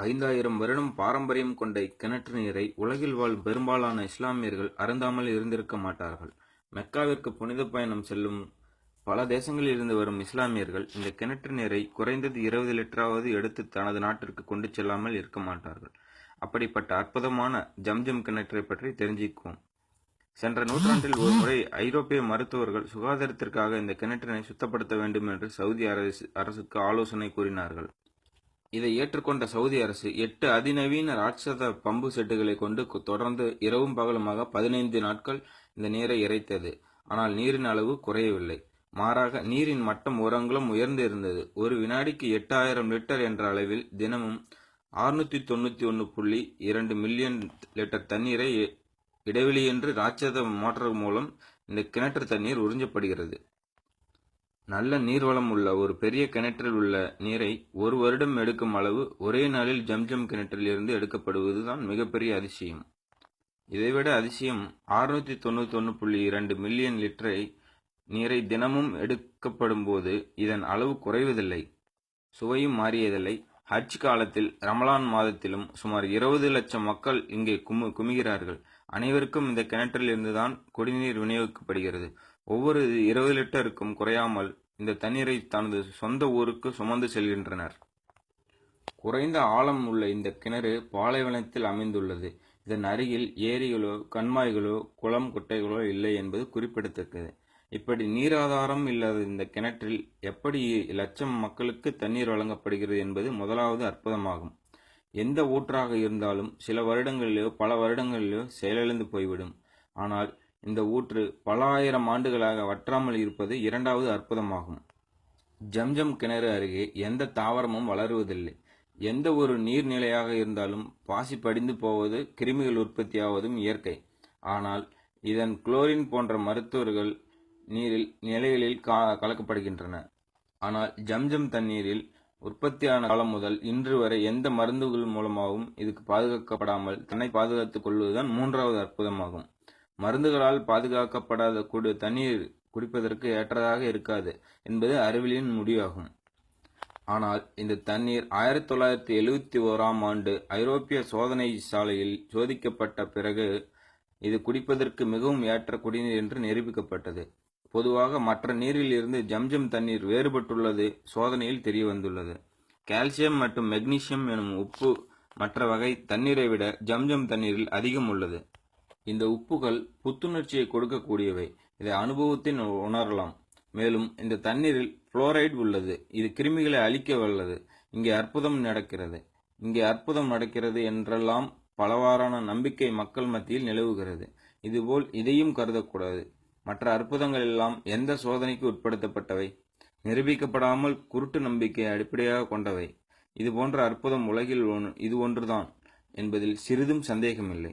5000 வருடம் பாரம்பரியம் கொண்ட இக்கிணற்று நீரை உலகில் வாழும் பெரும்பாலான இஸ்லாமியர்கள் அருந்தாமல் இருந்திருக்க மாட்டார்கள். மெக்காவிற்கு புனித பயணம் செல்லும் பல தேசங்களில் இருந்து வரும் இஸ்லாமியர்கள் இந்த கிணற்று நீரை குறைந்தது 20 லிட்டராவது எடுத்து தனது நாட்டிற்கு கொண்டு செல்லாமல் இருக்க மாட்டார்கள். அப்படிப்பட்ட அற்புதமான ஜம்ஜம் கிணற்றை பற்றி தெரிஞ்சுக்குவோம். சென்ற நூற்றாண்டில் ஒரு முறை ஐரோப்பிய மருத்துவர்கள் சுகாதாரத்திற்காக இந்த கிணற்றினை சுத்தப்படுத்த வேண்டும் என்று சவுதி அரசுக்கு ஆலோசனை கூறினார்கள். இதை ஏற்றுக்கொண்ட சவுதி அரசு 8 அதிநவீன ராட்சத பம்பு செட்டுகளை கொண்டு தொடர்ந்து இரவும் பகலுமாக 15 நாட்கள் இந்த நீரை இறைத்தது. ஆனால் நீரின் அளவு குறையவில்லை. மாறாக நீரின் மட்டம் ஒரு அங்குலம் உயர்ந்து இருந்தது. ஒரு வினாடிக்கு 8000 லிட்டர் என்ற அளவில் தினமும் 691.2 மில்லியன் லிட்டர் தண்ணீரை இடைவெளியின்றி ராட்சத மோட்டார் மூலம் இந்த கிணற்று தண்ணீர் உறிஞ்சப்படுகிறது. நல்ல நீர்வளம் உள்ள ஒரு பெரிய கிணற்றில் உள்ள நீரை ஒரு வருடம் எடுக்கும் அளவு ஒரே நாளில் ஜம்ஜம் கிணற்றில் இருந்து எடுக்கப்படுவதுதான் மிகப்பெரிய அதிசயம். இதைவிட அதிசயம் 691.2 மில்லியன் லிட்டரை நீரை தினமும் எடுக்கப்படும் போது இதன் அளவு குறைவதில்லை, சுவையும் மாறியதில்லை. ஹஜ் காலத்தில் ரமலான் மாதத்திலும் சுமார் 20 லட்சம் மக்கள் இங்கே குமிகிறார்கள். அனைவருக்கும் இந்த கிணற்றில் இருந்துதான் குடிநீர் விநியோகிக்கப்படுகிறது. ஒவ்வொரு 20 லிட்டருக்கும் குறையாமல் இந்த தண்ணீரை தனது சொந்த ஊருக்கு சுமந்து செல்கின்றனர். குறைந்த ஆழம் உள்ள இந்த கிணறு பாலைவனத்தில் அமைந்துள்ளது. இதன் அருகில் ஏரிகளோ கண்மாய்களோ குளம் குட்டைகளோ இல்லை என்பது குறிப்பிடத்தக்கது. இப்படி நீராதாரம் இல்லாத இந்த கிணற்றில் எப்படி லட்சம் மக்களுக்கு தண்ணீர் வழங்கப்படுகிறது என்பது முதலாவது அற்புதமாகும். எந்த ஊற்றாக இருந்தாலும் சில வருடங்களிலோ பல வருடங்களிலோ செயலிழந்து போய்விடும். ஆனால் இந்த ஊற்று பல ஆயிரம் ஆண்டுகளாக வற்றாமல் இருப்பது இரண்டாவது அற்புதமாகும். ஜம்ஜம் கிணறு அருகே எந்த தாவரமும் வளருவதில்லை. எந்த ஒரு நீர்நிலையாக இருந்தாலும் பாசி படிந்து போவது, கிருமிகள் உற்பத்தியாவதும் இயற்கை. ஆனால் இதன் குளோரின் போன்ற மருத்துவர்கள் நீரில் நிலைகளில் கலக்கப்படுகின்றன. ஆனால் ஜம்ஜம் தண்ணீரில் உற்பத்தியான காலம் முதல் இன்று வரை எந்த மருந்துகள் மூலமாகவும் இதுக்கு பாதுகாக்கப்படாமல் தன்னை பாதுகாத்துக் கொள்வதுதான் மூன்றாவது அற்புதமாகும். மருந்துகளால் பாதுகாக்கப்படாத தண்ணீர் குடிப்பதற்கு ஏற்றதாக இருக்காது என்பது அறிவியலின் முடிவாகும். ஆனால் இந்த தண்ணீர் 1971ஆம் ஆண்டு ஐரோப்பிய சோதனை சாலையில் சோதிக்கப்பட்ட பிறகு இது குடிப்பதற்கு மிகவும் ஏற்ற குடிநீர் என்று நிரூபிக்கப்பட்டது. பொதுவாக மற்ற நீரில் இருந்து ஜம்ஜம் தண்ணீர் வேறுபட்டுள்ளது சோதனையில் தெரிய வந்துள்ளது. கால்சியம் மற்றும் மெக்னீசியம் எனும் உப்பு மற்ற வகை தண்ணீரை விட ஜம்ஜம் தண்ணீரில் அதிகம் உள்ளது. இந்த உப்புகள் புத்துணர்ச்சியை கொடுக்கக்கூடியவை. இதை அனுபவத்தின் உணரலாம். மேலும் இந்த தண்ணீரில் புளோரைடு உள்ளது. இது கிருமிகளை அழிக்க வல்லது. இங்கே அற்புதம் நடக்கிறது என்றெல்லாம் பலவாறான நம்பிக்கை மக்கள் மத்தியில் நிலவுகிறது. இதுபோல் இதையும் கருதக்கூடாது. மற்ற அற்புதங்கள் எல்லாம் எந்த சோதனைக்கு உட்படுத்தப்பட்டவை? நிரூபிக்கப்படாமல் குருட்டு நம்பிக்கையை அடிப்படையாக கொண்டவை. இது போன்ற அற்புதம் உலகில் இது ஒன்றுதான் என்பதில் சிறிதும் சந்தேகமில்லை.